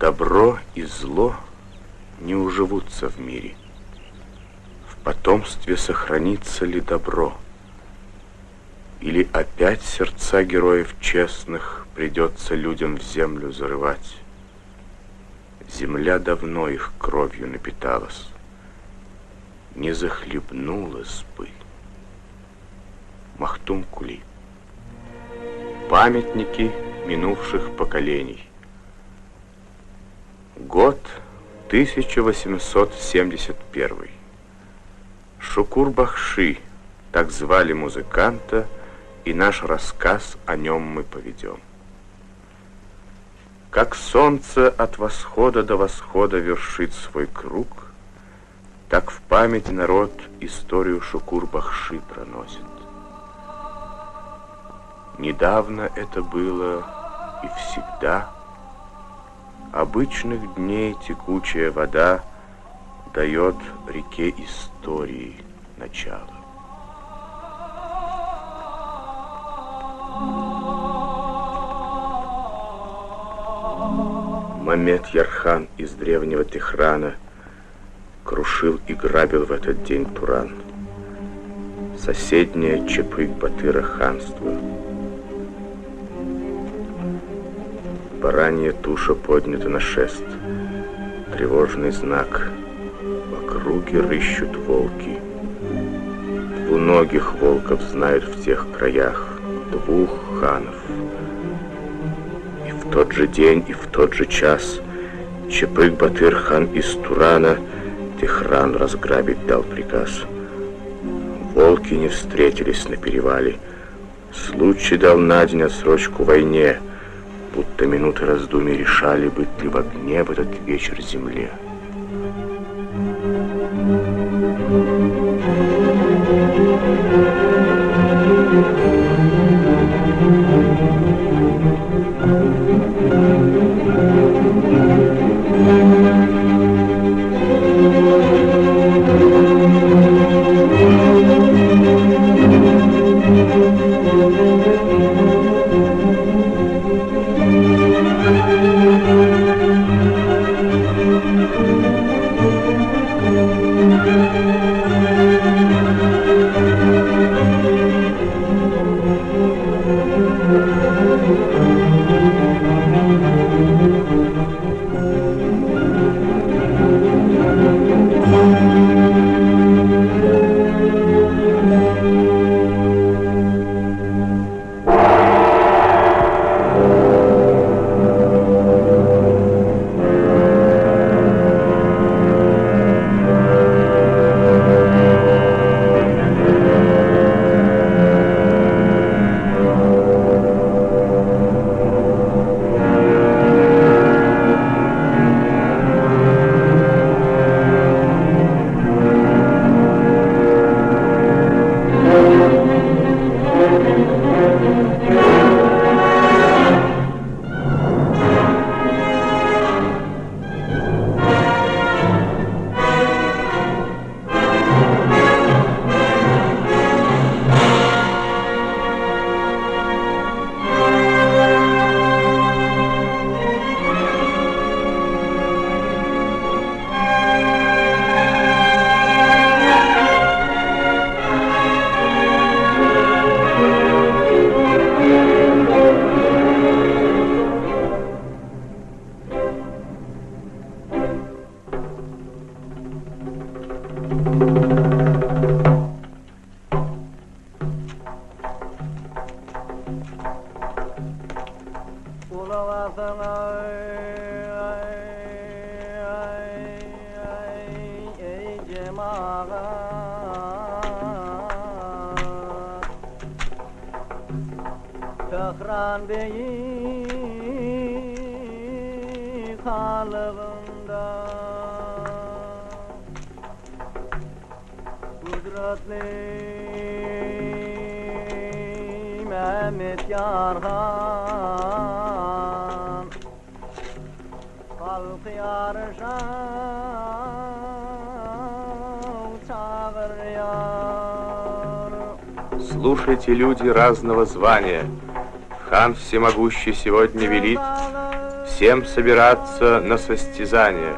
Добро и зло не уживутся в мире. В потомстве сохранится ли добро? Или опять сердца героев честных придется людям в землю зарывать? Земля давно их кровью напиталась, не захлебнулась бы. Махтум Кули. Памятники минувших поколений. Год 1871. Шукур-Бахши, так звали музыканта, и наш рассказ о нем мы поведем. Как солнце от восхода до восхода вершит свой круг, так в память народ историю Шукур-Бахши проносит. Недавно это было и всегда. Обычных дней текучая вода дает реке истории начало. Мамед Ярхан из древнего Техрана крушил и грабил в этот день Туран, соседнее Чепык-Батыра ханство. Баранья туша поднята на шест, тревожный знак. В округе рыщут волки. Двуногих волков знают в тех краях, двух ханов. И в тот же день, и в тот же час Чепык-Батыр хан из Турана Техран разграбить дал приказ. Волки не встретились на перевале. Случай дал на день отсрочку войне, будто минуты раздумий решали, быть ли в огне в этот вечер земле. Tehran beyi kalıbında kudretli Mehmet Yarhan halkı yarışa çağırıyor. Слушайте, люди разного звания. Хан всемогущий сегодня велит всем собираться на состязание.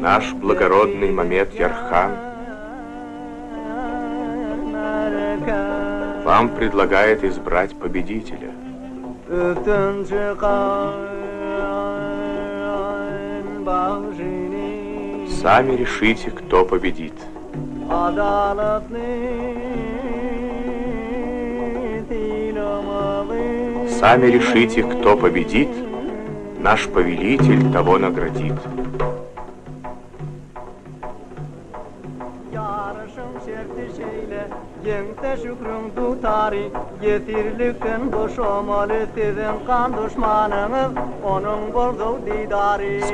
Наш благородный Мамед Ярхан вам предлагает избрать победителя. Сами решите, кто победит. Сами решите, кто победит. Наш повелитель того наградит.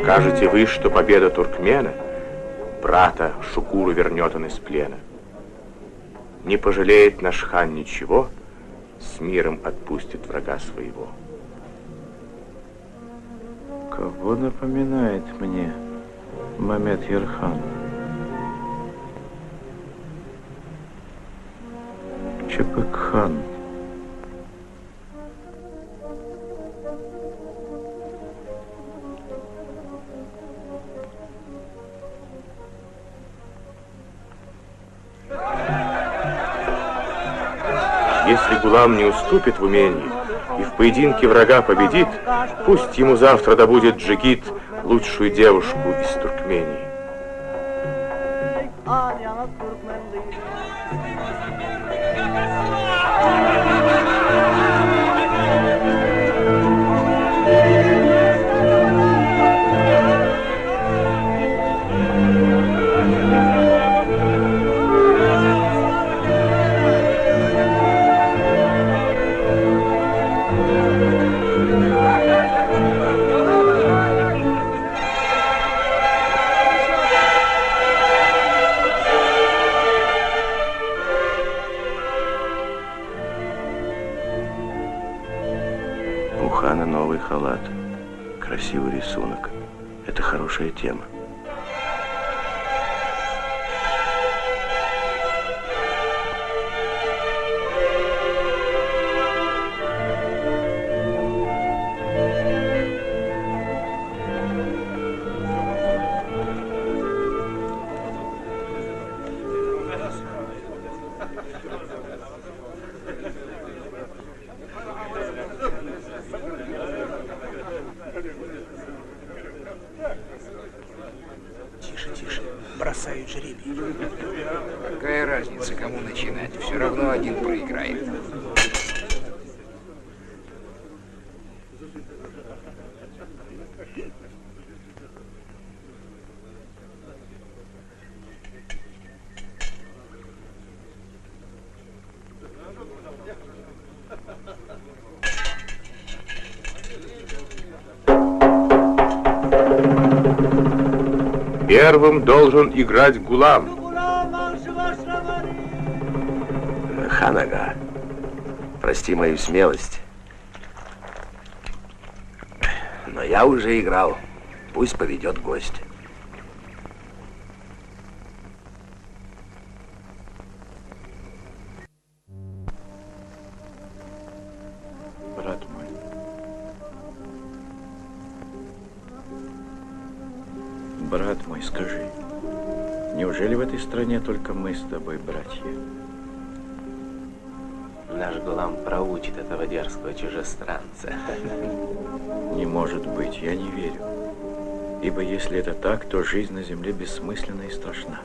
Скажете вы, что победа туркмена, брата Шукуру вернет он из плена. Не пожалеет наш хан ничего, с миром отпустит врага своего. Кого напоминает мне Мамед Ярхан? Чепык-хан. Если Гулам не уступит в умении и в поединке врага победит, пусть ему завтра добудет джигит лучшую девушку из Туркмении. У хана новый халат. Красивый рисунок. Это хорошая тема. Бросают жребий. Какая разница, кому начинать? Все равно один проиграет. Первым должен играть Гулам. Ханага, прости мою смелость, но я уже играл. Пусть поведет гость. Брат мой, брат мой, скажи, неужели в этой стране только мы с тобой братья? Наш Гулам проучит этого дерзкого чужестранца. Не может быть, я не верю. Ибо если это так, то жизнь на земле бессмысленна и страшна.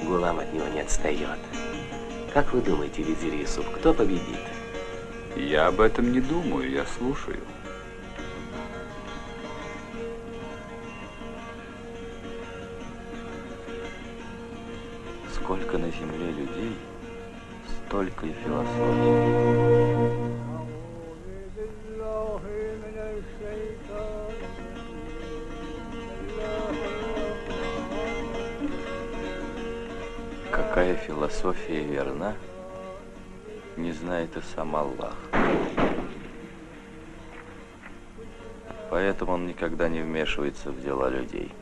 Гулам от него не отстает. Как вы думаете, визирь Юсуф, кто победит? Я об этом не думаю, я слушаю. Сколько на земле людей, столько и философии. Какая философия верна, не знает и сам Аллах. Поэтому он никогда не вмешивается в дела людей.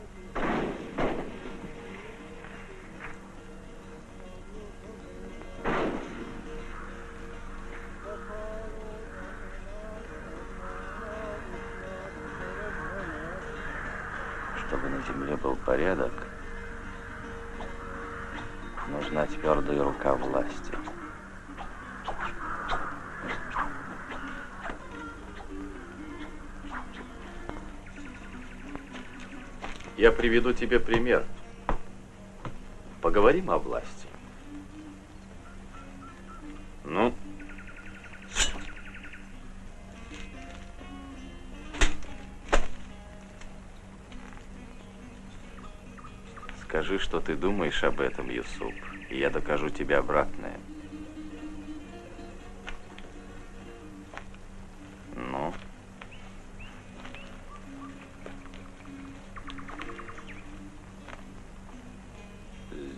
Чтобы на земле был порядок, нужна твердая рука власти. Я приведу тебе пример. Поговорим о власти. Ну? Скажи, что ты думаешь об этом, Юсуп, и я докажу тебе обратное. Ну?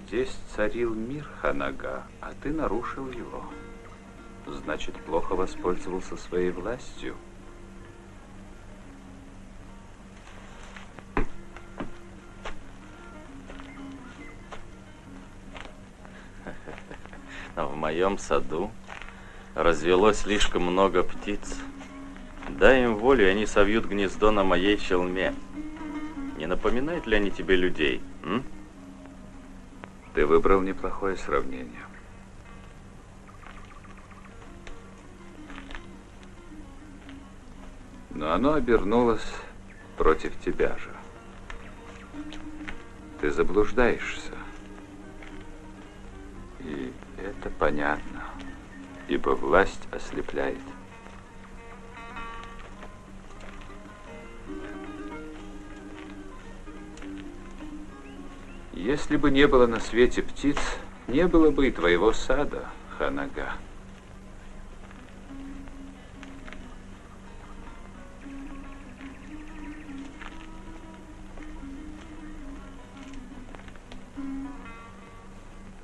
Здесь царил мир, Ханага, а ты нарушил его. Значит, плохо воспользовался своей властью. В моем саду развелось слишком много птиц. Дай им волю, и они совьют гнездо на моей челме. Не напоминают ли они тебе людей, м? Ты выбрал неплохое сравнение. Но оно обернулось против тебя же. Ты заблуждаешься. И это понятно, ибо власть ослепляет. Если бы не было на свете птиц, не было бы и твоего сада, Ханага.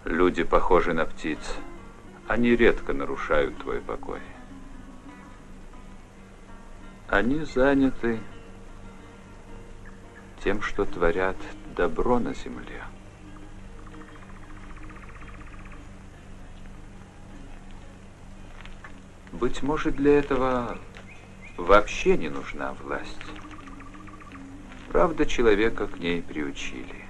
Люди похожи на птиц. Они редко нарушают твой покой. Они заняты тем, что творят добро на земле. Быть может, для этого вообще не нужна власть. Правда, человека к ней приучили.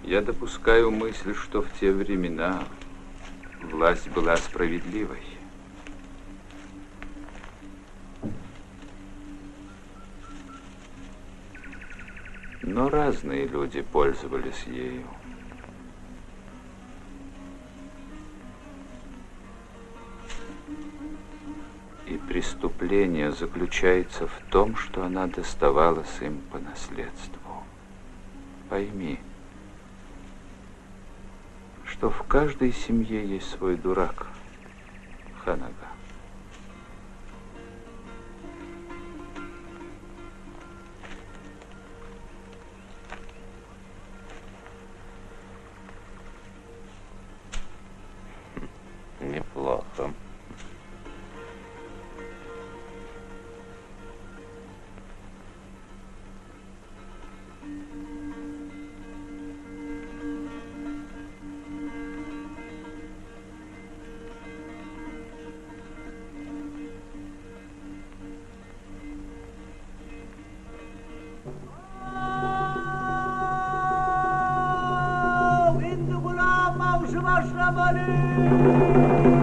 Я допускаю мысль, что в те времена власть была справедливой. Но разные люди пользовались ею. И преступление заключается в том, что она доставалась им по наследству. Пойми, что в каждой семье есть свой дурак, Ханага.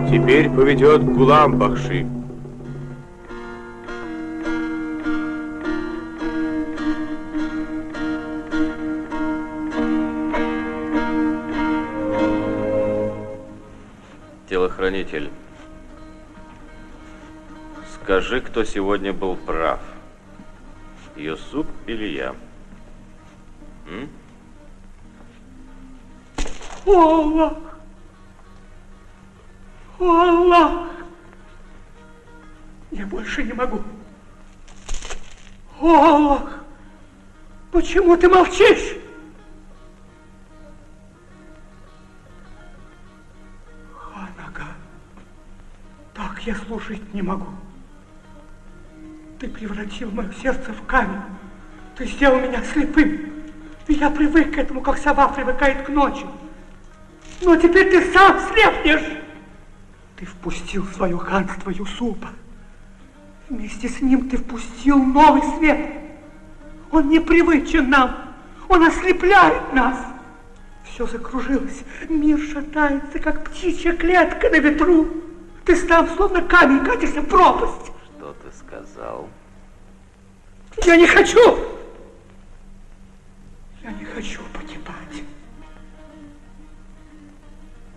Теперь поведет Гулам-бахши. Телохранитель, скажи, кто сегодня был прав, Юсуп или я? О, Аллах! О, Аллах! Я больше не могу. О, Аллах! Почему ты молчишь? Ханага, так я служить не могу. Ты превратил мое сердце в камень. Ты сделал меня слепым. И я привык к этому, как сова привыкает к ночи. Но теперь ты сам слепнешь. Ты впустил в свое ханство Юсупа. Вместе с ним ты впустил новый свет. Он непривычен нам. Он ослепляет нас. Все закружилось. Мир шатается, как птичья клетка на ветру. Ты сам, словно камень, катишься в пропасть. Что ты сказал? Я не хочу. Я не хочу погибать.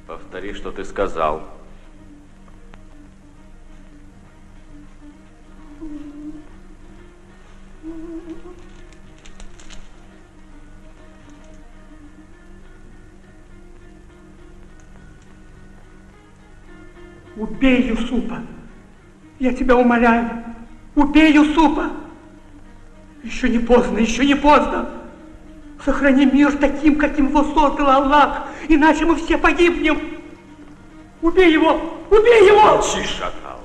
Повтори, что ты сказал. Убей Юсупа. Я тебя умоляю. Убей Юсупа. Еще не поздно, еще не поздно. Сохрани мир таким, каким его создал Аллах, иначе мы все погибнем. Убей его! Убей его! Молчи, шакал.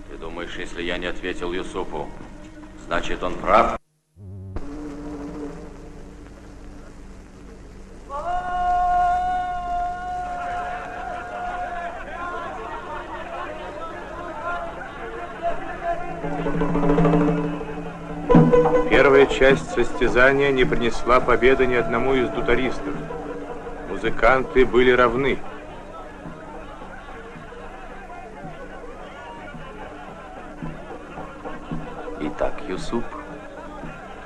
Ты думаешь, если я не ответил Юсупу, значит он прав? Первая часть состязания не принесла победы ни одному из дутаристов. Музыканты были равны. Итак, Юсуп,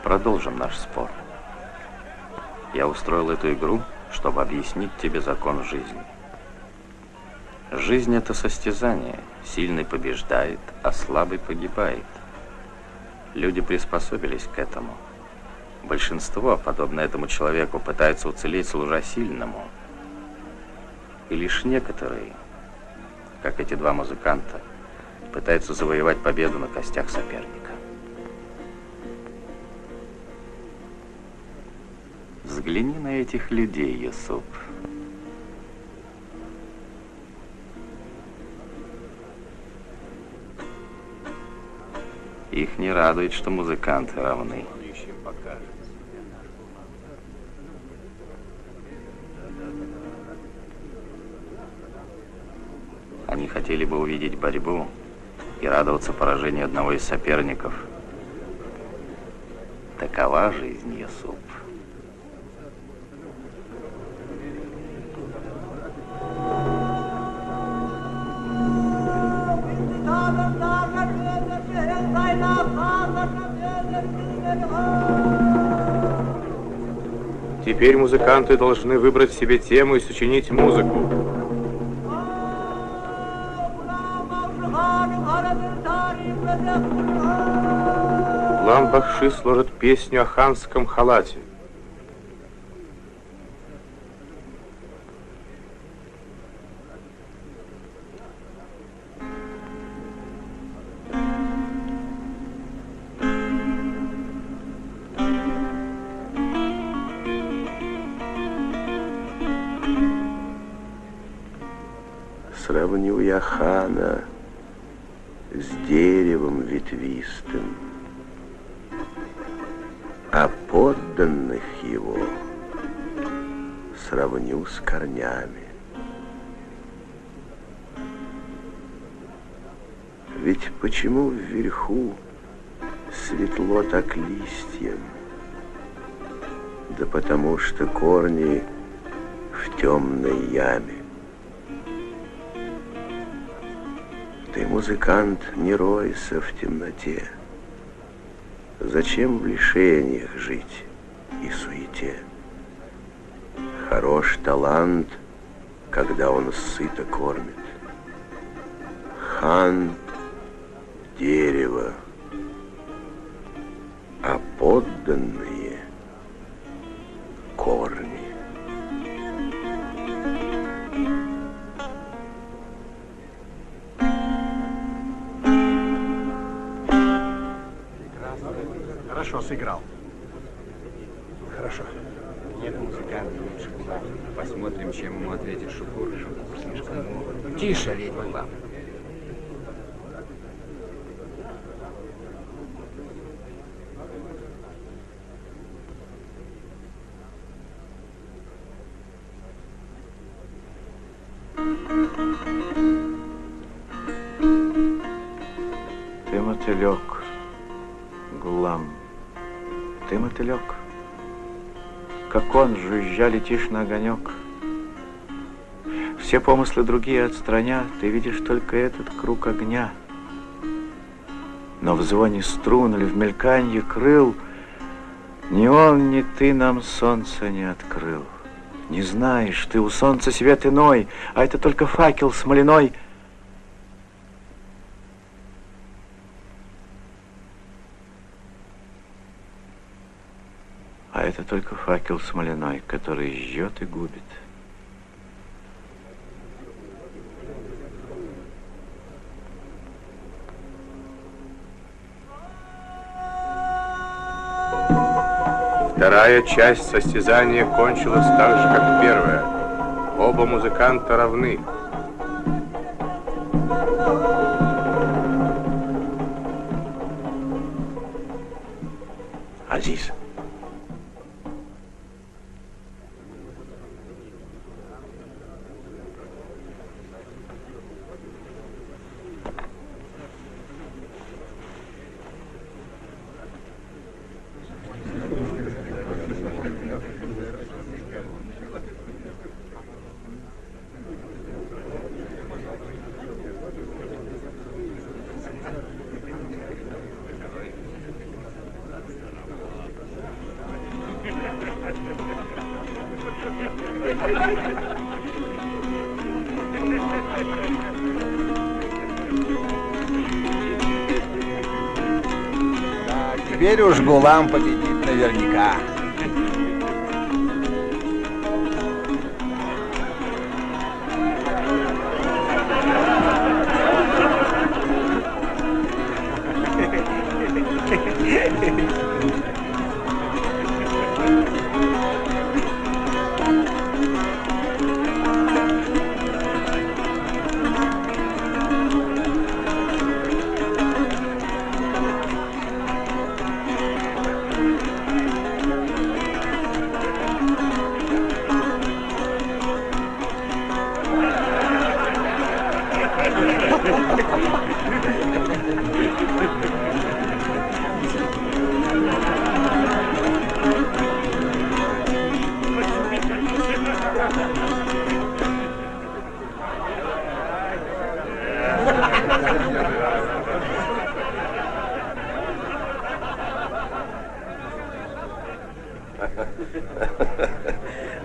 продолжим наш спор. Я устроил эту игру, чтобы объяснить тебе закон жизни. Жизнь — это состязание. Сильный побеждает, а слабый погибает. Люди приспособились к этому. Большинство, подобно этому человеку, пытаются уцелеть, служа сильному. И лишь некоторые, как эти два музыканта, пытаются завоевать победу на костях соперника. Взгляни на этих людей, Юсуп. Их не радует, что музыканты равны. Они хотели бы увидеть борьбу и радоваться поражению одного из соперников. Такова жизнь, Юсуп. Теперь музыканты должны выбрать себе тему и сочинить музыку. Гулам-бахши сложит песню о ханском халате. Сравню я хана с деревом ветвистым, а подданных его сравню с корнями. Ведь почему вверху светло так листьям? Да потому что корни в темной яме. Ты, музыкант, не ройся в темноте. Зачем в лишениях жить и суете? Хорош талант, когда он сыто кормит. Хан — дерево, а подданные — корни. Хорошо сыграл. Хорошо. Нет музыканта лучше. Посмотрим, чем ему ответит Шукур. Слишком много. Тише, ледь Гулам. Ты мотылек, Гулам, ты мотылек. Как он, жужжа, летишь на огонек. Все помыслы другие отстраня, ты видишь только этот круг огня. Но в звоне струн или в мельканье крыл ни он, ни ты нам солнца не открыл. Не знаешь, ты у солнца свет иной, а это только факел смоляной. А это только факел смоляной, который жжет и губит. Вторая часть состязания кончилась так же, как первая. Оба музыканта равны. Азиз. Теперь уж Гулам победит наверняка.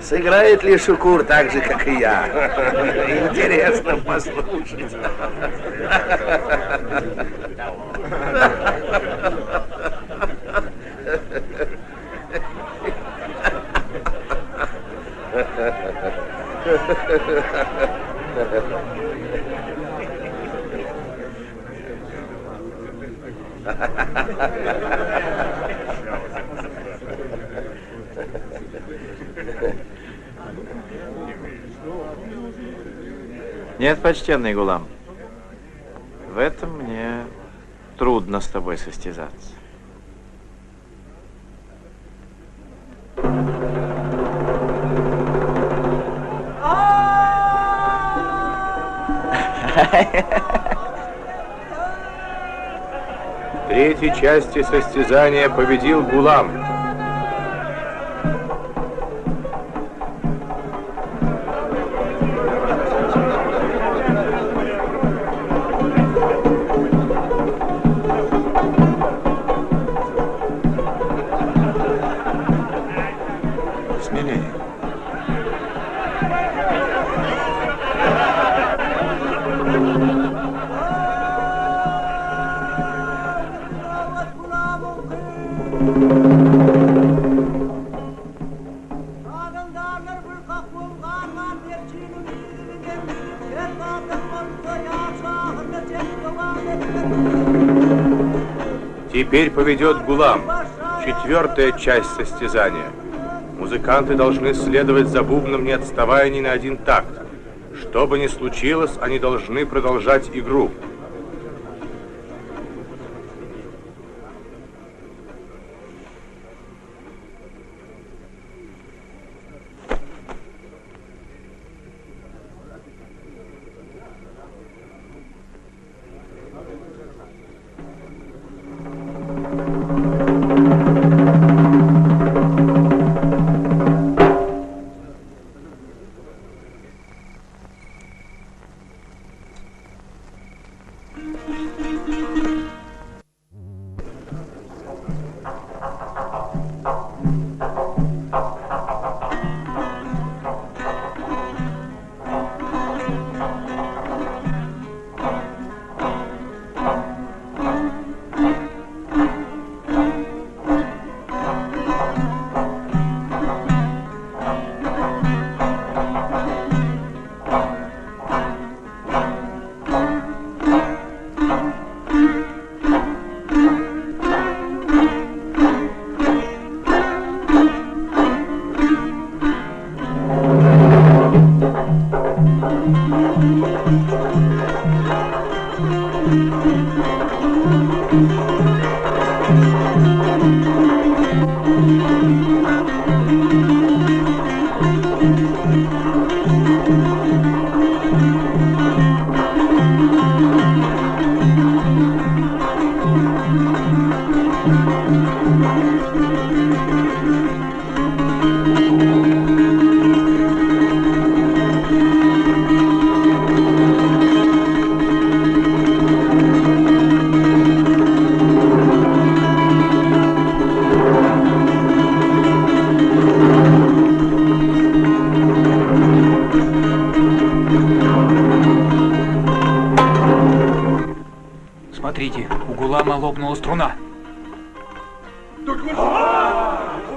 Сыграет ли Шукур так же, как и я? Интересно послушать. Нет, почтенный Гулам, в этом мне трудно с тобой состязаться. В третьей части состязания победил Гулам. Теперь поведет Гулам, 4-я часть состязания. Музыканты должны следовать за бубном, не отставая ни на один такт. Что бы ни случилось, они должны продолжать игру. Смотрите, у Гулама лопнула струна.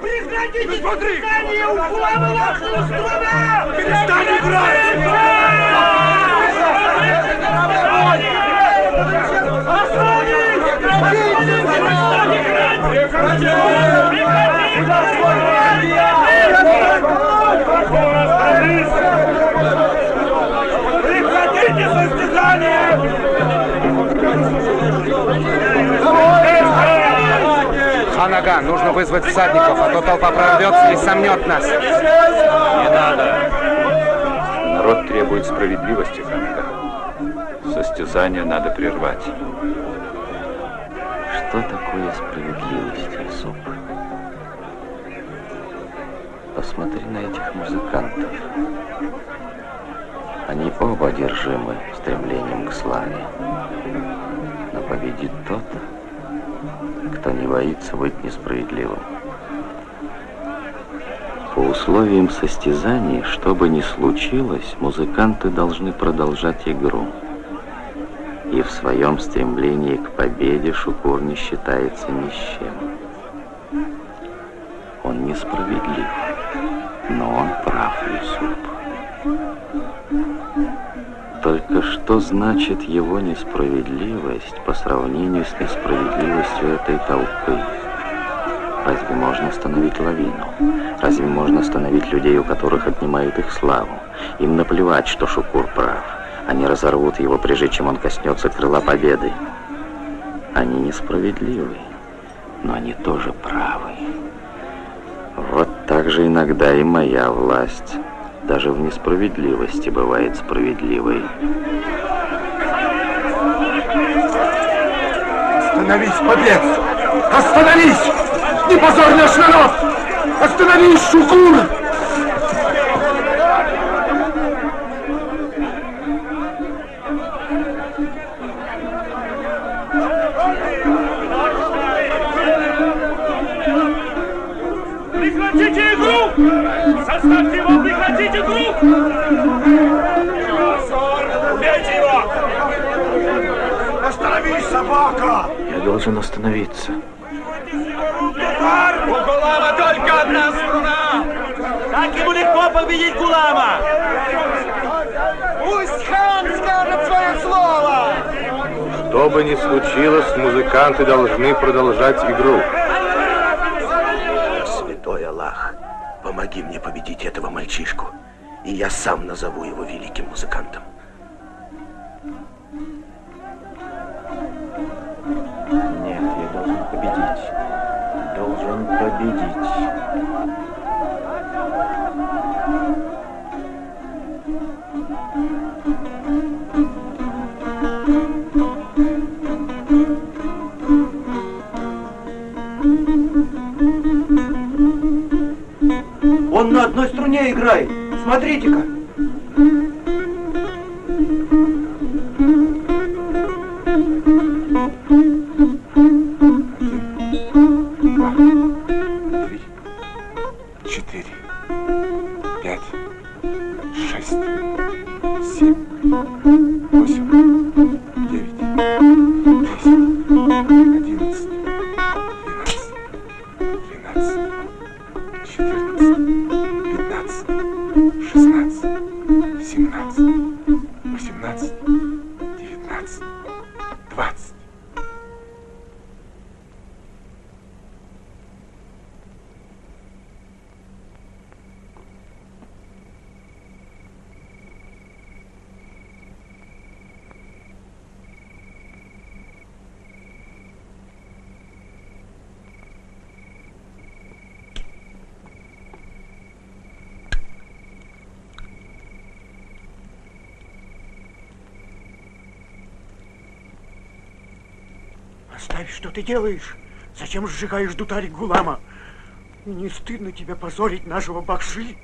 Прекратите! Смотри! У Гулама лопнула струна! Перестань Прекратите состязание! Хан-ага, нужно вызвать всадников, а то толпа прорвется и сомнет нас. Не надо. Народ требует справедливости, Хан-ага. Состязание надо прервать. Что такое справедливость, Юсуп? Посмотри на этих музыкантов. Они оба одержимы стремлением к славе. Но победит тот, кто не боится быть несправедливым. По условиям состязаний, что бы ни случилось, музыканты должны продолжать игру. И в своем стремлении к победе Шукур не считается ни с чем. Он несправедлив, но он прав, Юсуп. Только что значит его несправедливость по сравнению с несправедливостью этой толпы? Разве можно остановить лавину? Разве можно остановить людей, у которых отнимают их славу? Им наплевать, что Шукур прав. Они разорвут его, прежде чем он коснется крыла победы. Они несправедливы, но они тоже правы. Вот так же иногда и моя власть, даже в несправедливости, бывает справедливой. Остановись, подлец! Остановись! Не позорь наш народ! Остановись, Шукур! Прекратите игру! Составьте его, прекратите игру! Убейте его! Остановись, собака! Я должен остановиться. У Гулама только одна струна! Как ему легко победить Гулама! Пусть хан скажет свое слово! Что бы ни случилось, музыканты должны продолжать игру. Святой Аллах, помоги мне победить этого мальчишку, и я сам назову его великим музыкантом. Нет, я должен победить. Должен победить. Он на одной струне играет. Смотрите-ка. Оставь, что ты делаешь? Зачем сжигаешь дутарь Гулама? Не стыдно тебе позорить нашего Бахши?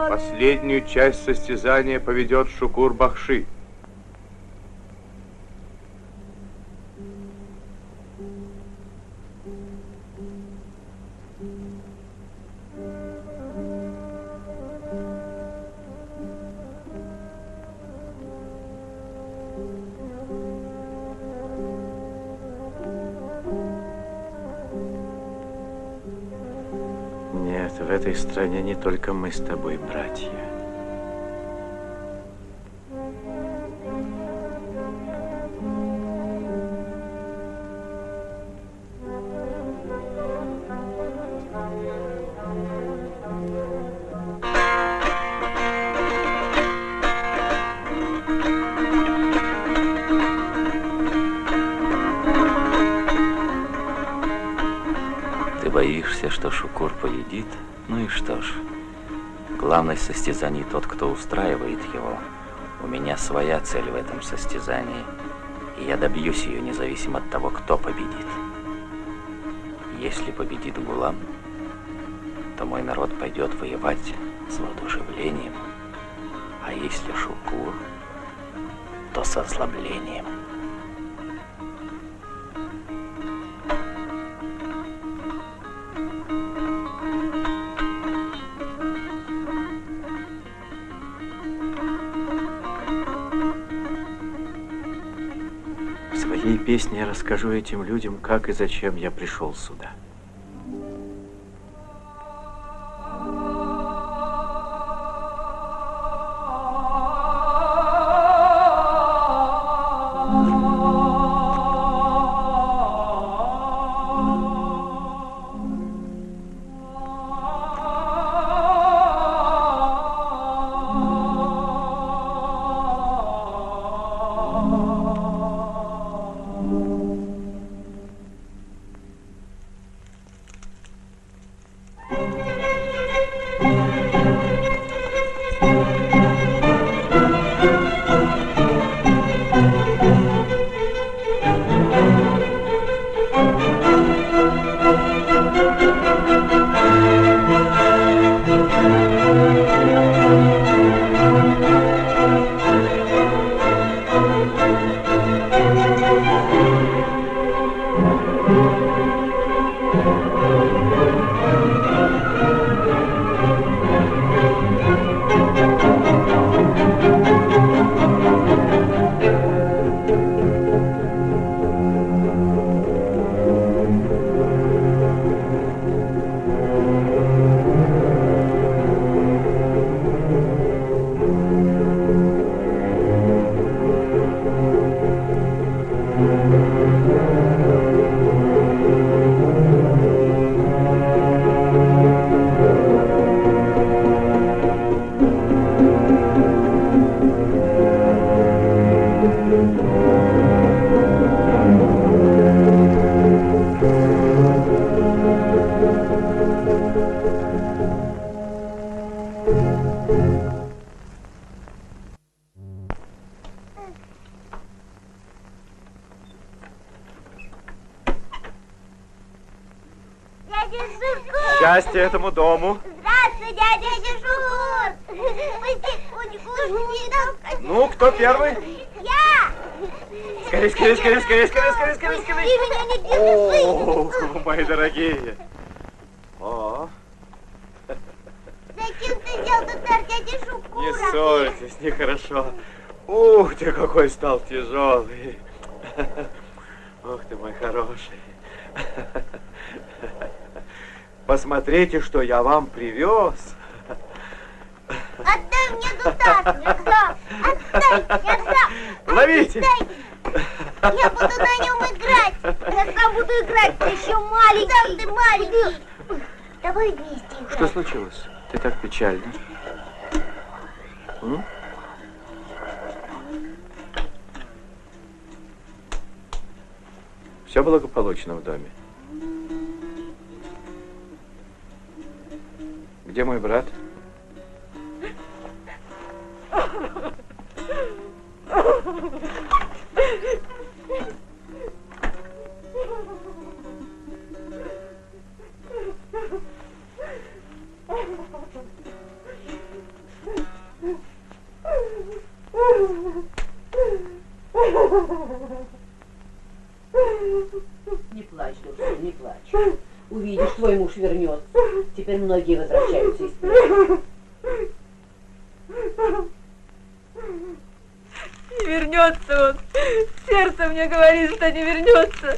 Последнюю часть состязания поведет Шукур Бахши. Нет, в этой стране не только мы с тобой, братья. Боишься, что Шукур победит? Ну и что ж. Главное в состязании тот, кто устраивает его. У меня своя цель в этом состязании, и я добьюсь ее независимо от того, кто победит. Если победит Гулам, то мой народ пойдет воевать с воодушевлением, а если Шукур, то с ослаблением. В своей песне я расскажу этим людям, как и зачем я пришел сюда. Шукур! Счастье этому дому! Здравствуй, дядя Шукур! Пусти, Ну, кто первый? Я! Скорей, скорей, скорей, скорей, скорей, скорей, скорей, скорей! Ты меня не держи! О, мои дорогие! О! Зачем ты взял тутар дядя Шукура? Не ссорьтесь, нехорошо. Ух ты, какой стал тяжелый. Ох ты, мой хороший. Посмотрите, что я вам привез. Отдай мне тутар! Не отдам! Отдай! Не отдам! Ловите! Отдай! Я буду на нем играть! Я сам буду играть, ты еще маленький! Сам ты маленький! Давай вместе играть. Что случилось? Ты так печальна. Все благополучно в доме. Где мой брат? Не плачь, Дурсу, не плачь. Увидишь, твой муж вернется. Теперь многие возвращаются из плена. Не вернется он. Сердце мне говорит, что не вернется.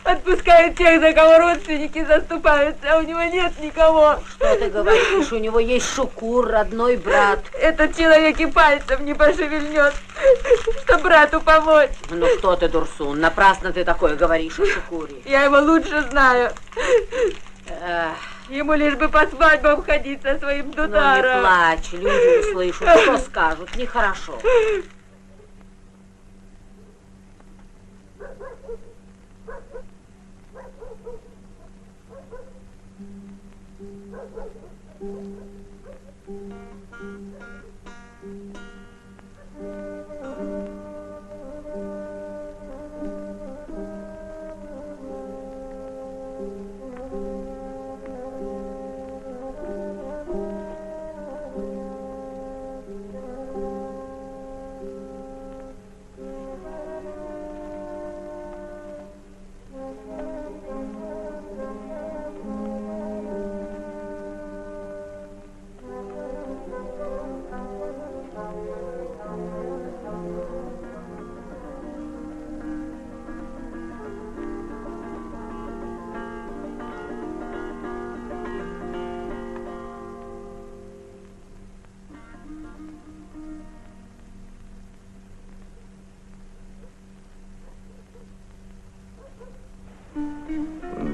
Отпускает тех, за кого родственники заступаются, а у него нет никого. Что ты говоришь? У него есть Шукур, родной брат. Этот человек и пальцем не пошевельнет, что брату помочь. Ну кто ты, Дурсун? Напрасно ты такое говоришь о Шукуре. Я его лучше знаю. Ему лишь бы по свадьбам ходить со своим тутаром. Ну не плачь, люди услышат, что скажут, нехорошо.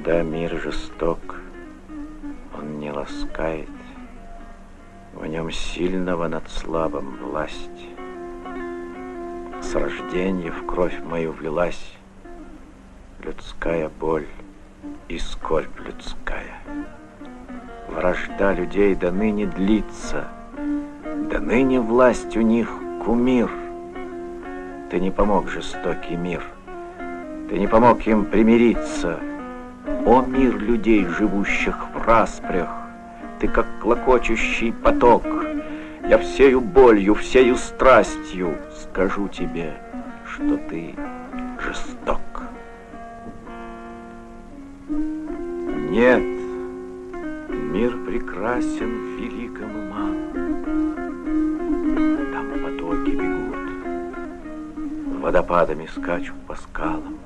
Да, мир жесток, он не ласкает, в нем сильного над слабым власть. С рождения в кровь мою влилась людская боль и скорбь людская. Вражда людей до ныне длится, до ныне власть у них кумир. Ты не помог, жестокий мир, ты не помог им примириться. О, мир людей, живущих в распрях, ты как клокочущий поток. Я всею болью, всею страстью скажу тебе, что ты жесток. Нет, мир прекрасен в великом и малом. Там потоки бегут, водопадами скачут по скалам.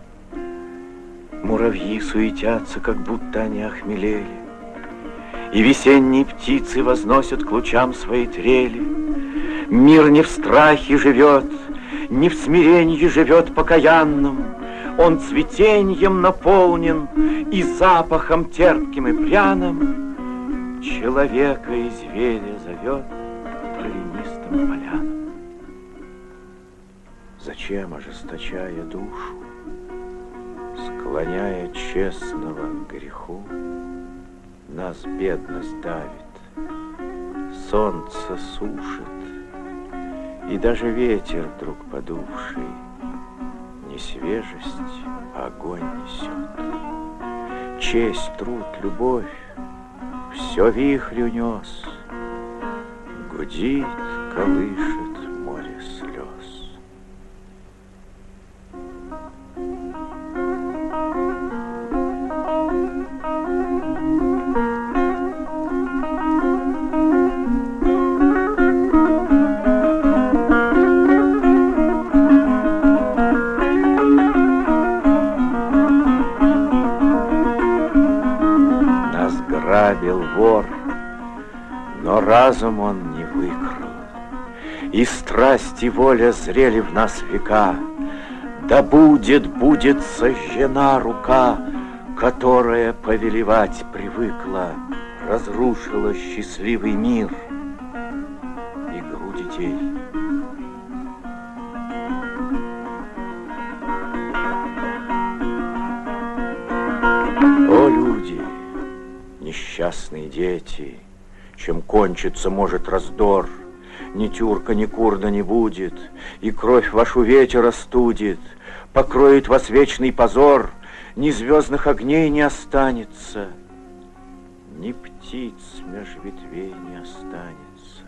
Муравьи суетятся, как будто они охмелели, и весенние птицы возносят к лучам свои трели. Мир не в страхе живет, не в смирении живет покаянным. Он цветеньем наполнен и запахом терпким и пряным. Человека и зверя зовет травянистым полянам. Зачем, ожесточая душу, склоняя честного к греху, нас бедность давит, солнце сушит, и даже ветер вдруг подувший не свежесть, а огонь несет. честь, труд, любовь, все вихрь унес. Гудит, колышет море слез. Нас грабил вор, но разум он не выкрал, и страсть и воля зрели в нас века. Да будет сожжена рука, которая повелевать привыкла, разрушила счастливый мир, игру детей. О, люди, несчастные дети, чем кончиться может раздор, ни тюрка, ни курда не будет, и кровь вашу ветер остудит, покроет вас вечный позор, ни звездных огней не останется, ни птиц меж ветвей не останется.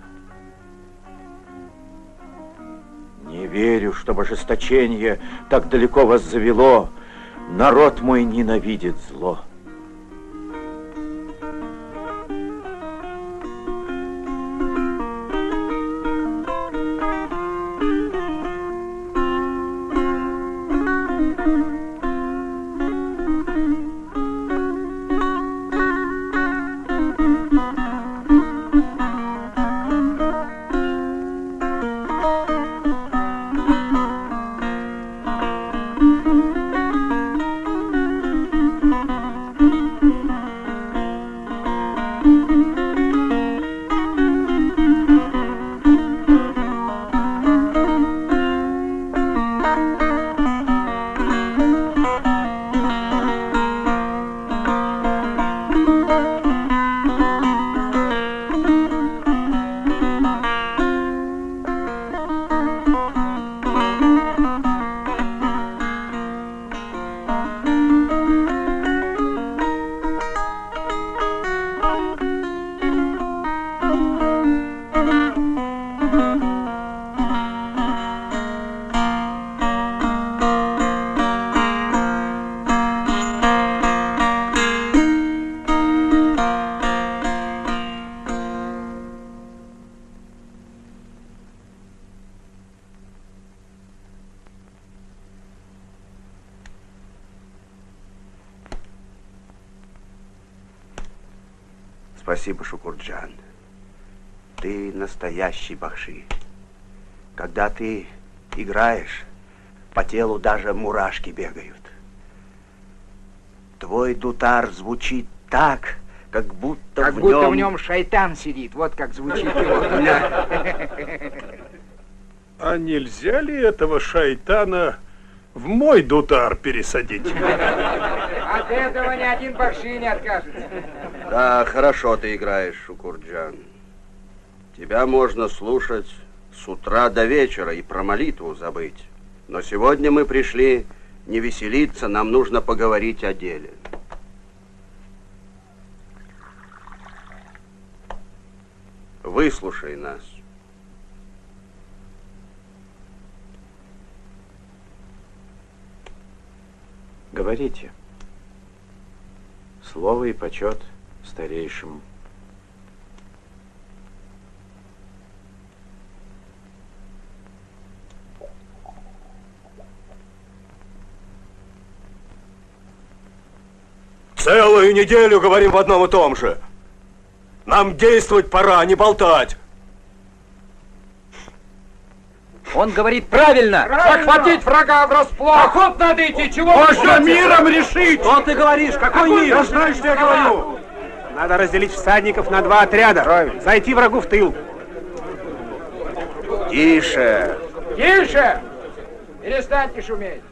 Не верю, чтобы ожесточение так далеко вас завело, народ мой ненавидит зло. Спасибо, Шукурджан. Ты настоящий бахши. Когда ты играешь, по телу даже мурашки бегают. Твой дутар звучит так, как будто в нем шайтан сидит. Вот как звучит его. А нельзя ли этого шайтана в мой дутар пересадить? От этого ни один бахши не откажется. Да, хорошо ты играешь, Шукурджан. Тебя можно слушать с утра до вечера и про молитву забыть. Но сегодня мы пришли не веселиться, нам нужно поговорить о деле. Выслушай нас. Говорите. Слово и почет старейшему. Целую неделю говорим в одном и том же. Нам действовать пора, не болтать. Он говорит правильно. Захватить врага врасплох. Охот надо идти, чего? Можно миром решить. Что ты говоришь? Какой мир? Я знаю, что я говорю. Надо разделить всадников на два отряда. Правильно. Зайти врагу в тыл. Тише. Тише! Перестаньте шуметь.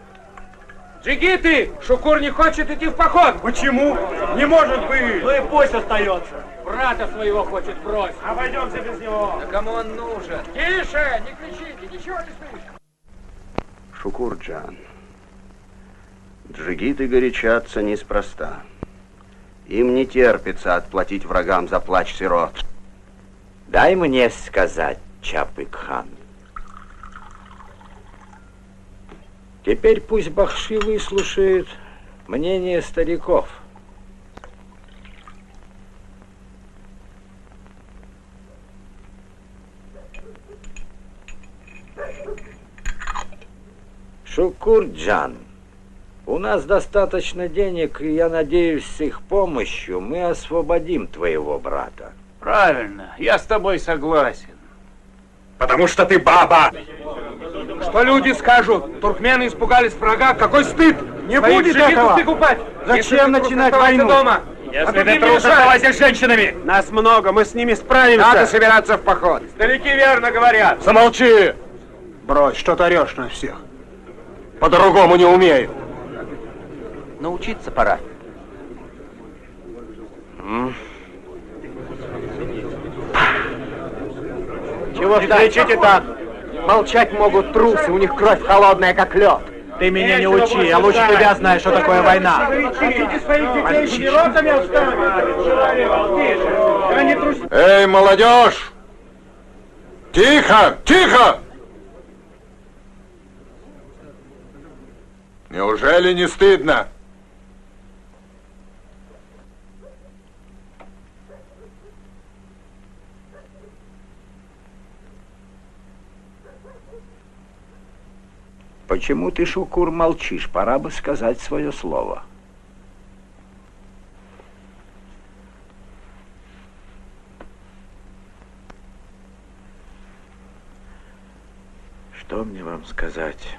Джигиты! Шукур не хочет идти в поход. Почему? Не может быть. Ну и пусть остается. Брата своего хочет бросить. Обойдемся без него. Да кому он нужен? Тише! Не кричите, ничего не слышно. Шукурджан, джигиты горячатся неспроста. Им не терпится отплатить врагам за плач сирот. Дай мне сказать, Чапык-хан. Теперь пусть бахши выслушают мнение стариков. Шукур-джан, у нас достаточно денег, и я надеюсь, с их помощью мы освободим твоего брата. Правильно, я с тобой согласен. Потому что ты баба. Что люди скажут? Туркмены испугались врага. Какой стыд! Не будет этого! Прикупать. Зачем начинать войну? Дома. Если ты трус, оставайся с женщинами! Нас много, мы с ними справимся. Надо собираться в поход. Старики верно говорят. Замолчи! Брось, что ты орешь на всех? По-другому не умею. Научиться пора. Чего не кричите так? Молчать могут трусы, у них кровь холодная, как лед. Ты меня не учи, я лучше тебя знаю, что такое война. Эй, молодежь! Тихо! Тихо! Неужели не стыдно? Почему ты, Шукур, молчишь? Пора бы сказать свое слово. Что мне вам сказать?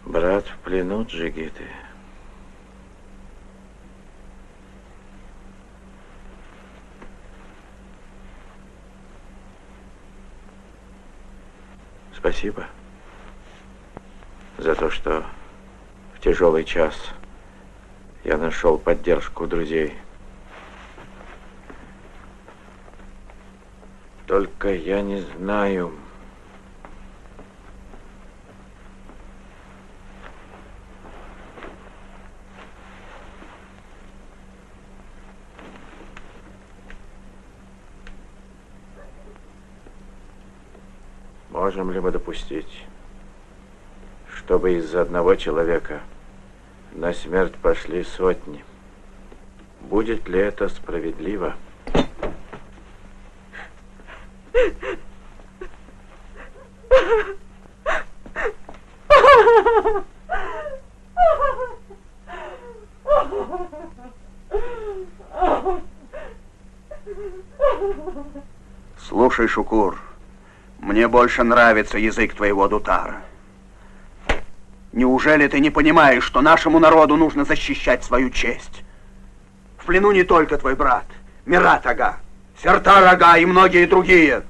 Брат в плену, джигиты. Спасибо за то, что в тяжелый час я нашел поддержку друзей. Только я не знаю... Можем ли мы допустить, чтобы из-за одного человека на смерть пошли сотни? Будет ли это справедливо? Слушай, Шукур, мне больше нравится язык твоего дутара. Неужели ты не понимаешь, что нашему народу нужно защищать свою честь? В плену не только твой брат, Мират ага, Сертар ага и многие другие.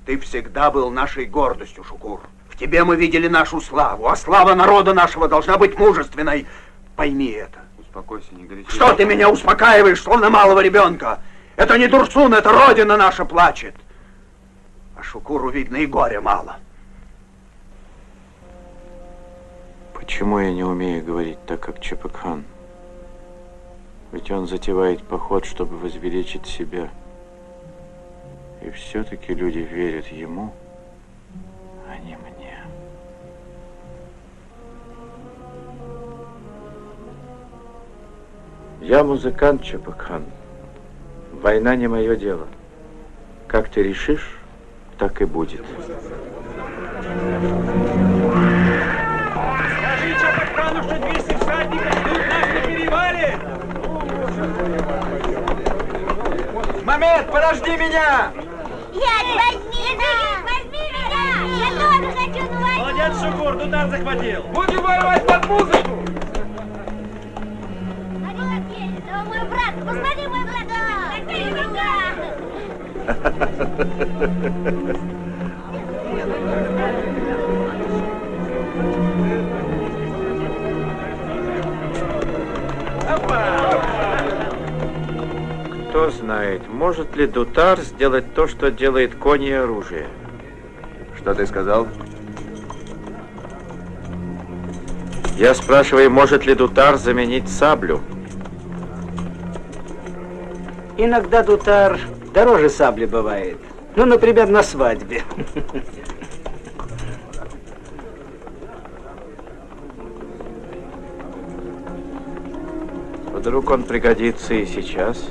Ты всегда был нашей гордостью, Шукур. В тебе мы видели нашу славу, а слава народа нашего должна быть мужественной. Пойми это. Успокойся, не горячись. Что ты меня успокаиваешь, словно малого ребенка? Это не Дурсун, это Родина наша плачет. А Шукуру, видно, и горя мало. Почему я не умею говорить так, как Чапык-хан? Ведь он затевает поход, чтобы возвеличить себя. И все-таки люди верят ему, а не мне. Я музыкант, Чапык-хан. Война не мое дело. Как ты решишь, так и будет. Скажи, Чапык-хану, что 200 всадников ждут нас на перевале! Момент, подожди меня! Возьми меня! Я тоже хочу на войну! Молодец, Шукур, дутар захватил! Будем воевать под музыку! Это мой брат! Посмотри, мой брат! Кто знает, Может ли Дутар сделать то, что делает конь и оружие? Что ты сказал? Я спрашиваю, может ли Дутар заменить саблю? Иногда Дутар дороже сабли бывает. Ну, например, на свадьбе. Вдруг он пригодится и сейчас.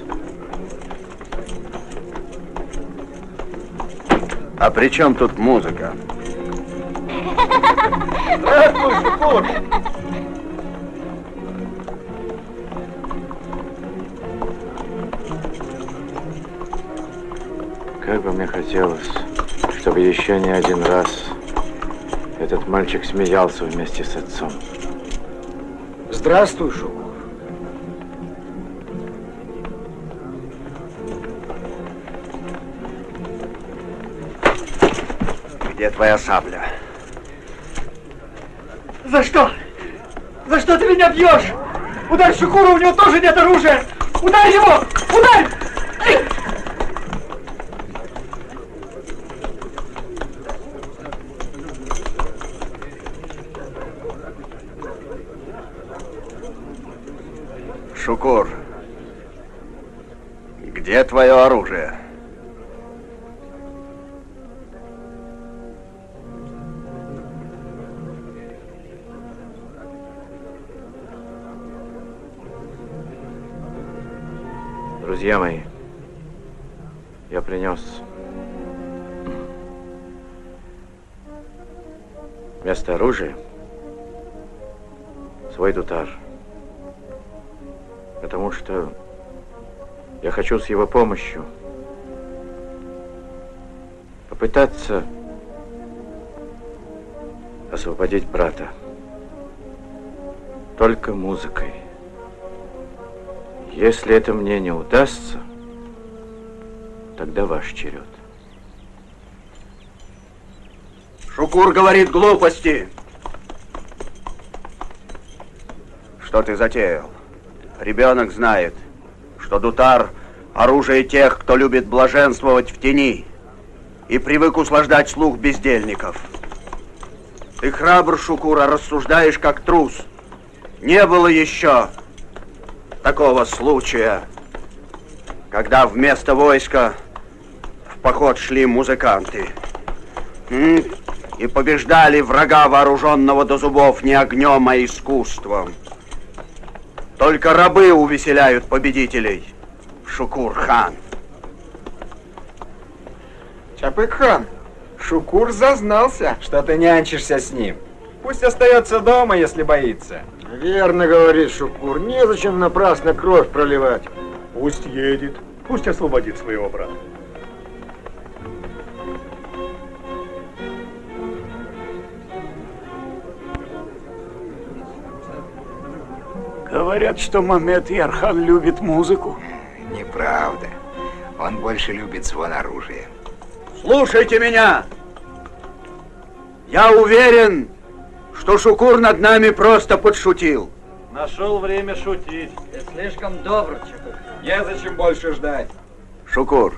А при чем тут музыка? Здравствуй, Шукур! Как бы мне хотелось, чтобы еще не один раз этот мальчик смеялся вместе с отцом. Здравствуй, Шукур. Где твоя сабля? За что? За что ты меня бьешь? Ударь Шукура, у него тоже нет оружия! Ударь его! Ударь! Шукур, где твое оружие? Друзья мои, я принес вместо оружия свой Дутар. Потому что я хочу с его помощью попытаться освободить брата. Только музыкой. Если это мне не удастся, тогда ваш черед. Шукур говорит глупости. Что ты затеял? Ребенок знает, что Дутар — оружие тех, кто любит блаженствовать в тени и привык услаждать слух бездельников. Ты храбр, Шукур, а рассуждаешь как трус. Не было еще такого случая, когда вместо войска в поход шли музыканты и побеждали врага, вооруженного до зубов не огнем, а искусством. Только рабы увеселяют победителей, Шукур-хан. Чапык-хан, Шукур зазнался, что ты нянчишься с ним. Пусть остается дома, если боится. Верно говорит Шукур, незачем напрасно кровь проливать. Пусть едет, пусть освободит своего брата. Говорят, что Мамед Ярхан любит музыку. Неправда. Он больше любит звон оружия. Слушайте меня! Я уверен, что Шукур над нами просто подшутил. Нашел время шутить. Ты слишком добр, Чапык. Незачем больше ждать. Шукур,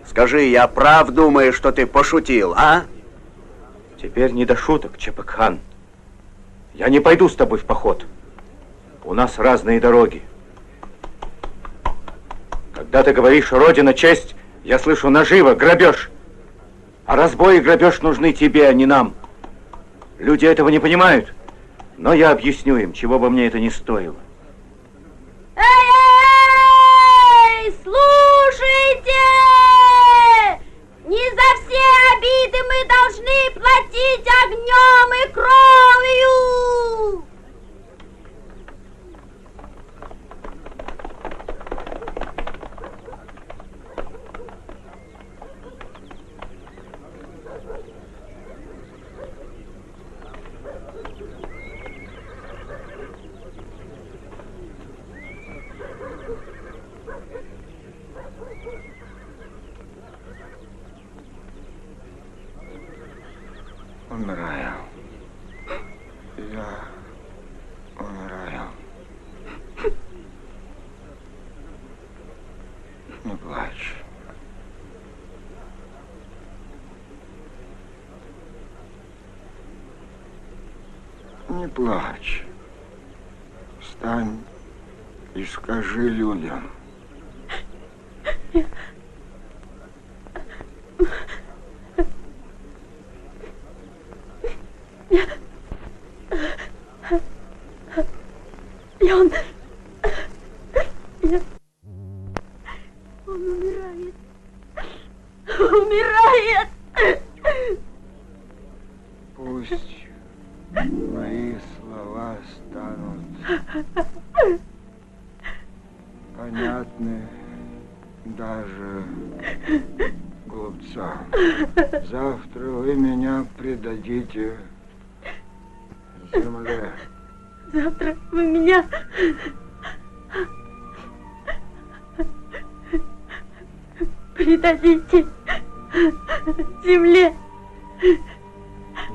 скажи, я прав думаю, что ты пошутил, а? Теперь не до шуток, Чапык-хан. Я не пойду с тобой в поход. У нас разные дороги. Когда ты говоришь «Родина, честь», я слышу наживо, грабеж. А разбой и грабеж нужны тебе, а не нам. Люди этого не понимают, но я объясню им, чего бы мне это ни стоило. Эй, слушайте! Не за все обиды мы должны платить огнем и кровью! Умираю. Я умираю. Не плачь. Не плачь. Встань и скажи людям. Он умирает. Умирает. Пусть мои слова станут понятны даже глупцам. Завтра вы меня предадите земле. Завтра вы меня предадите земле.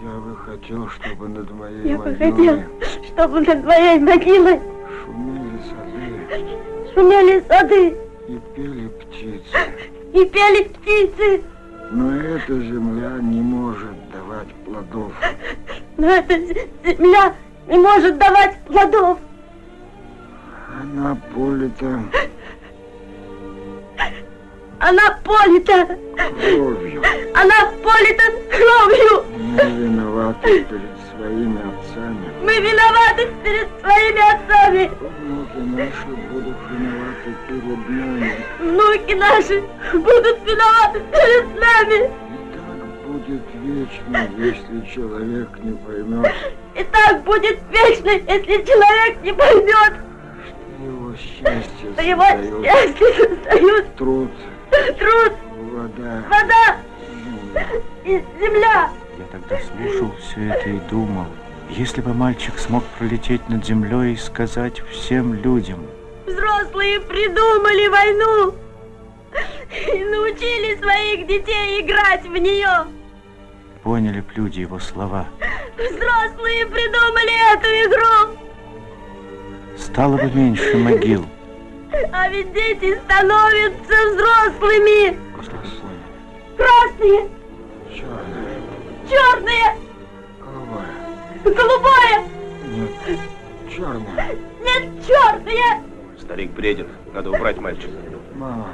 Я бы хотел, чтобы над моей Я бы могилой хотел, чтобы над моей могилой шумели сады шумели сады и пели птицы. и пели птицы. Но эта земля не может давать плодов. Но эта земля не может давать плодов. Она полита Она полита кровью. Она полита кровью. Мы виноваты перед своими отцами. Мы виноваты перед своими отцами. Внуки наши будут виноваты перед нами. Внуки наши будут виноваты перед нами. Будет вечно, если человек не поймет, И так будет вечно, если человек не поймет, его счастье что его счастье создают труд, вода вода, и земля. Я тогда слушал все это и думал, если бы мальчик смог пролететь над землей и сказать всем людям. Взрослые придумали войну и научили своих детей играть в нее. Поняли б люди его слова. Взрослые придумали эту игру. Стало бы меньше могил. А ведь дети становятся взрослыми. Красные. Черные. Голубое. Нет, черное. Нет, черные. Старик бредит. Надо убрать мальчика. Мама.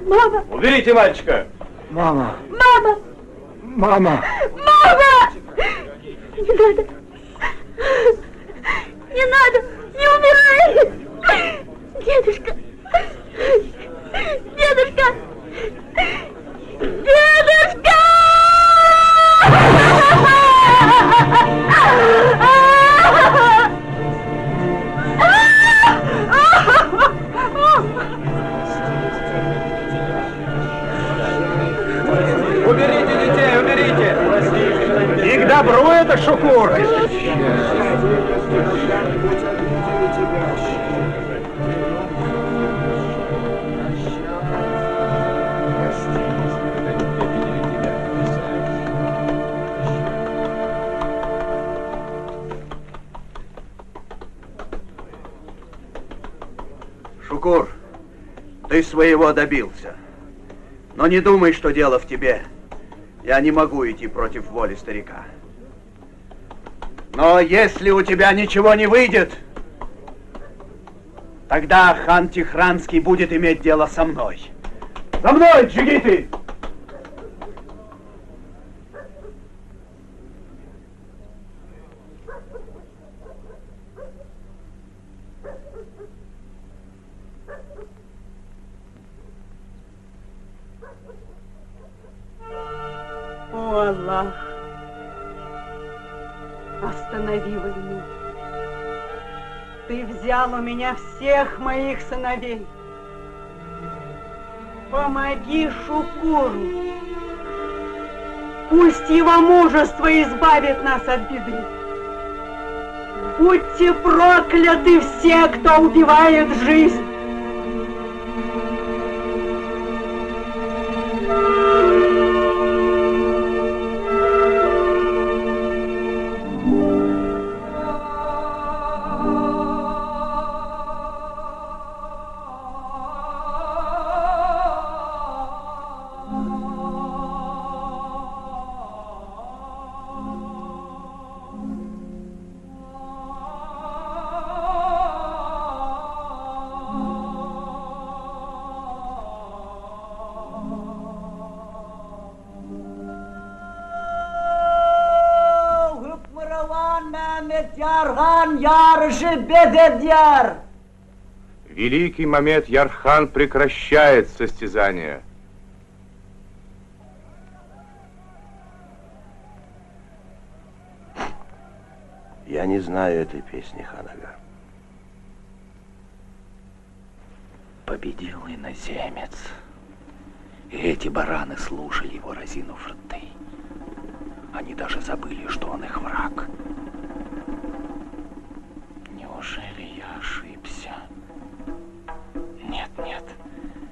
Мама. Уберите мальчика. Мама. Мама. Мама. Мама. Не надо. Не надо. Не умирай. Дедушка. Дедушка. Дедушка. Уберите детей, уберите! И к добру это, Шукур! Шукур, ты своего добился. Но не думай, что дело в тебе. Я не могу идти против воли старика. Но если у тебя ничего не выйдет, тогда хан Тихранский будет иметь дело со мной. За мной, джигиты! О, Аллах, останови войну. Ты взял у меня всех моих сыновей. Помоги Шукуру. Пусть его мужество избавит нас от беды. Будьте прокляты все, кто убивает жизнь. Ярхан Яржи Бедедяр! Великий Мамед Ярхан прекращает состязание. Я не знаю этой песни, хан-ага. Победил иноземец. И эти бараны слушали его, разинув рты. Они даже забыли, что он их враг. Неужели я ошибся? Нет, нет,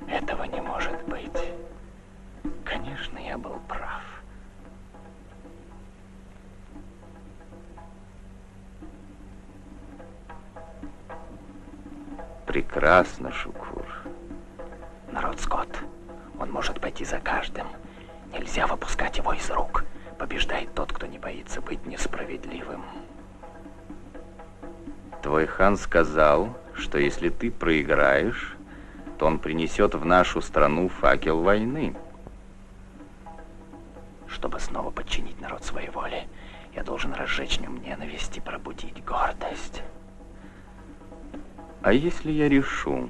этого не может быть. Конечно, я был прав. Прекрасно, Шукур. Народ Скотт, он может пойти за каждым. Нельзя выпускать его из рук. Побеждает тот, кто не боится быть несправедливым. Твой хан сказал, что если ты проиграешь, то он принесет в нашу страну факел войны. Чтобы снова подчинить народ своей воле, я должен разжечь в нем ненависть и пробудить гордость. А если я решу,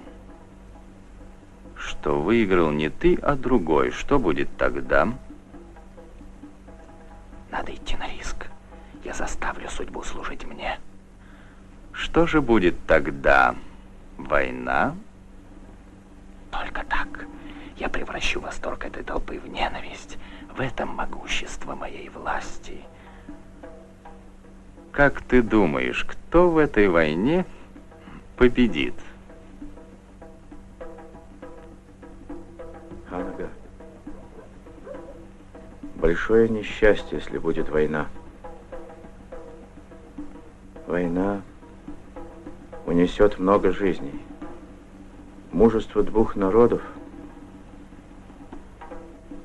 что выиграл не ты, а другой, что будет тогда? Надо идти на риск. Я заставлю судьбу служить мне. Что же будет тогда? Война? Только так. Я превращу восторг этой толпы в ненависть. В этом могущество моей власти. Как ты думаешь, кто в этой войне победит? Хан-ага, большое несчастье, если будет война. Война унесет много жизней. Мужество двух народов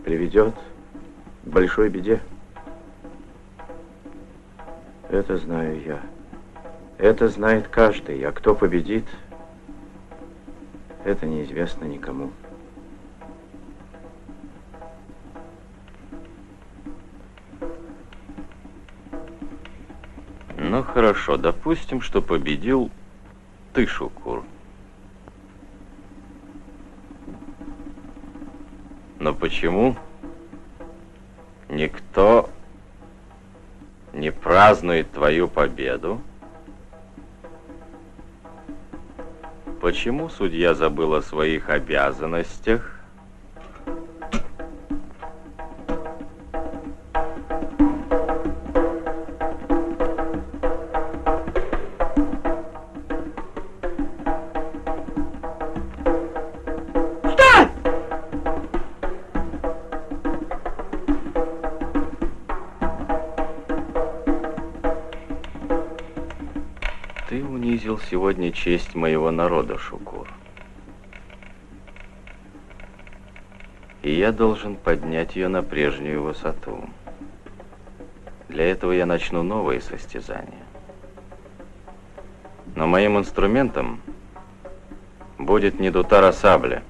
приведет к большой беде. Это знаю я. Это знает каждый, а кто победит, это неизвестно никому. Ну хорошо, допустим, что победил ты, Шукур. Но почему никто не празднует твою победу? Почему судья забыл о своих обязанностях? Ты унизил сегодня честь моего народа, Шукур. И я должен поднять ее на прежнюю высоту. Для этого я начну новые состязания. Но моим инструментом будет не дутар, а сабля.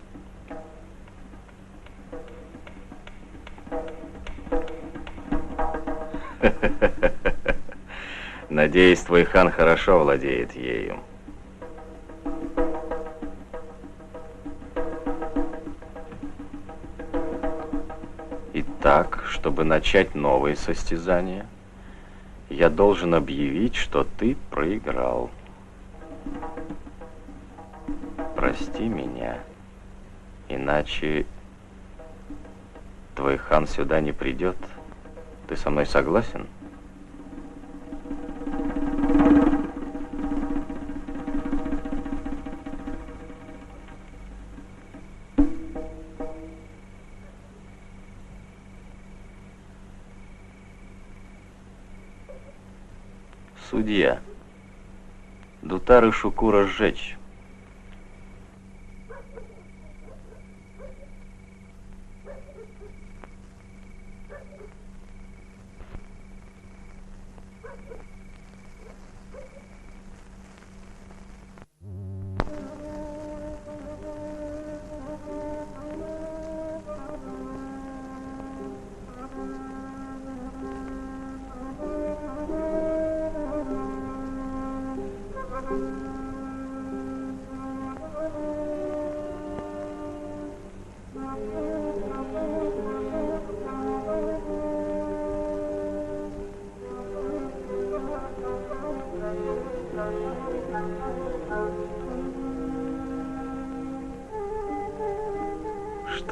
Надеюсь, твой хан хорошо владеет ею. Итак, чтобы начать новые состязания, я должен объявить, что ты проиграл. Прости меня, иначе твой хан сюда не придет. Ты со мной согласен? Судья, дутар и Шукура сжечь.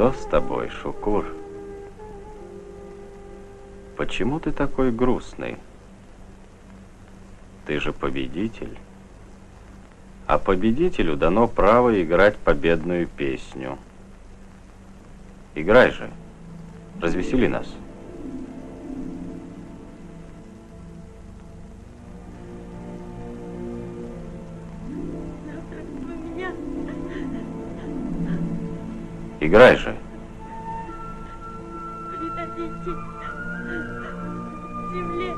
Что с тобой, Шукур? Почему ты такой грустный? Ты же победитель. А победителю дано право играть победную песню. Играй же. Развесели нас. Играй же. Придадите земле.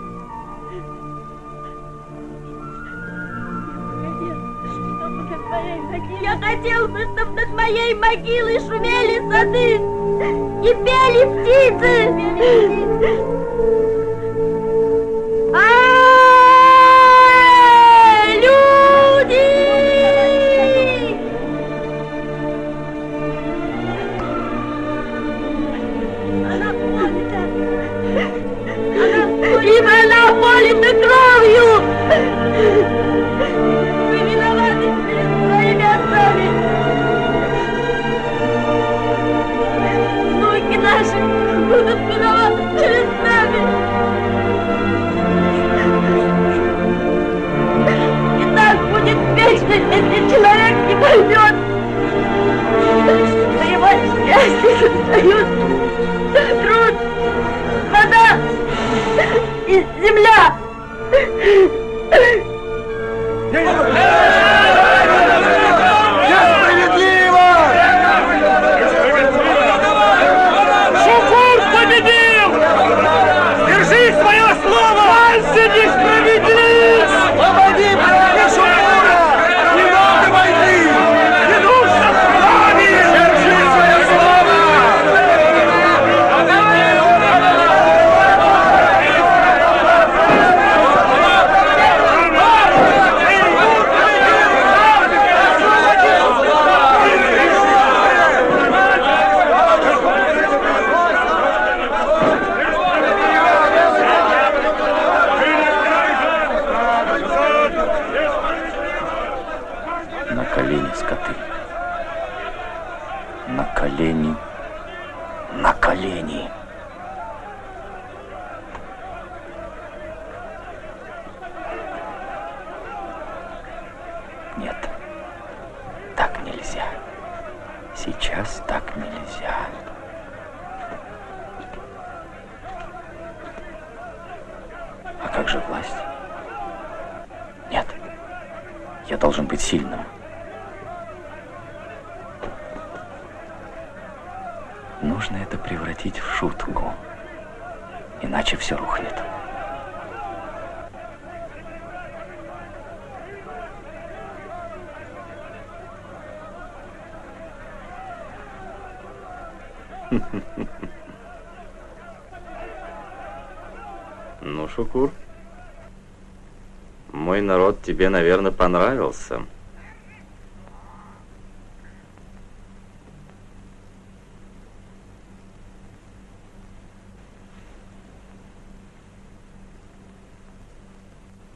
Я хотел бы, чтобы над моей могилой шумели сады и пели птицы. Ибо она полита кровью! Вы виноваты перед своими отцами! Внуки наши будут виноваты перед нами! И так будет вечно, если человек не поймет, что его счастье создают труд, вода и земля. Несправедливо! Шукур победил! Держи свое слово! Вася несправедлив! Освободи брата Шукура! Не надо войны! Не нужно крови! Держи свое слово! На колени, скоты. На колени. На колени. Нет, так нельзя. Сейчас так нельзя. А как же власть? Нет, я должен быть сильным. Нужно это превратить в шутку, иначе все рухнет. Ну, Шукур, мой народ тебе, наверное, понравился.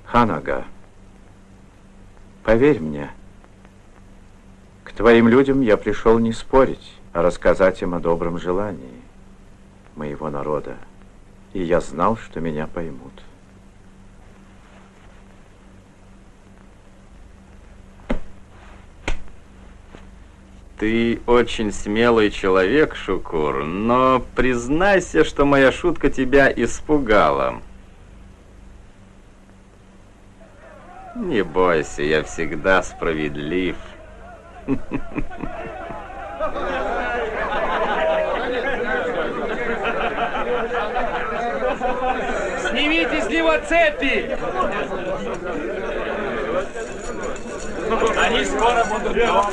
Хан-ага, поверь мне, к твоим людям я пришел не спорить, а рассказать им о добром желании моего народа. И я знал, что меня поймут. Ты очень смелый человек, Шукур, но признайся, что моя шутка тебя испугала. Не бойся, я всегда справедлив. Снимите с него цепи! Они скоро будут дома.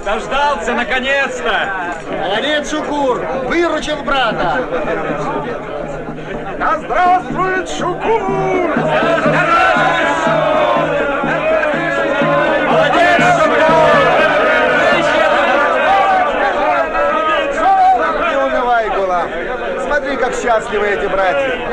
Дождался, наконец-то! Молодец, Шукур! Выручил брата! Да здравствует Шукур! Молодец, Шукур! Не унывай, Гулам! Смотри, как счастливы эти братья!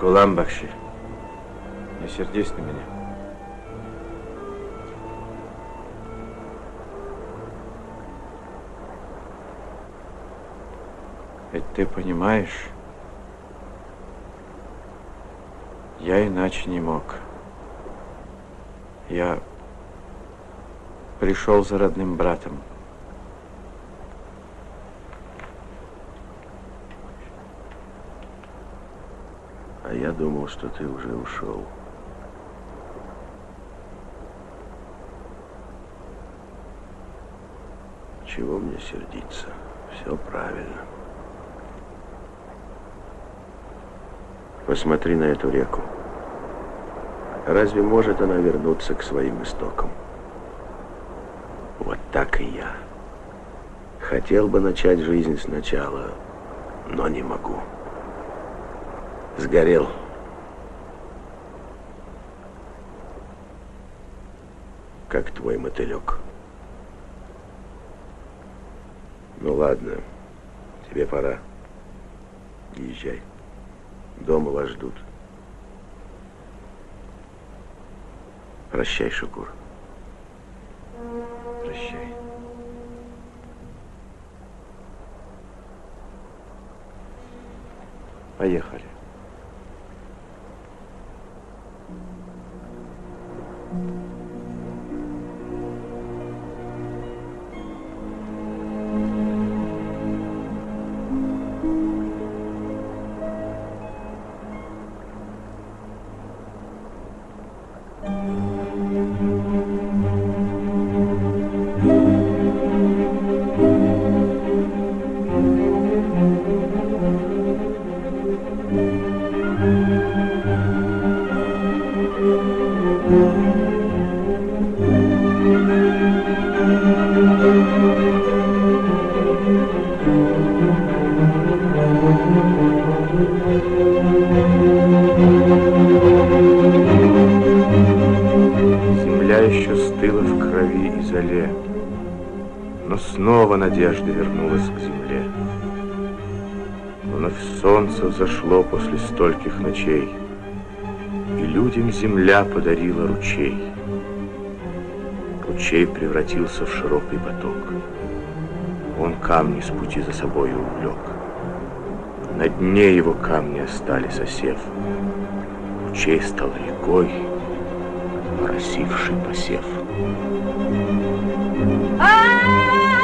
Гулам Бахши, не сердись на меня. Ведь ты понимаешь, я иначе не мог. Я пришел за родным братом. А я думал, что ты уже ушел. Чего мне сердиться? Все правильно. Посмотри на эту реку. Разве может она вернуться к своим истокам? Вот так и я. Хотел бы начать жизнь сначала, но не могу. Сгорел. Как твой мотылек. Ну ладно, тебе пора. Езжай. Дома вас ждут. Прощай, Шукур. Прощай. Поехали. Земля еще стыла в крови и золе, но снова надежда вернулась к земле. Вновь солнце взошло после стольких ночей, и людям земля подарила ручей. Ручей превратился в широкий поток. Он камни с пути за собой увлек. На дне его камни остались осев. Ручей стал рекой, оросивший посев. А-а-а!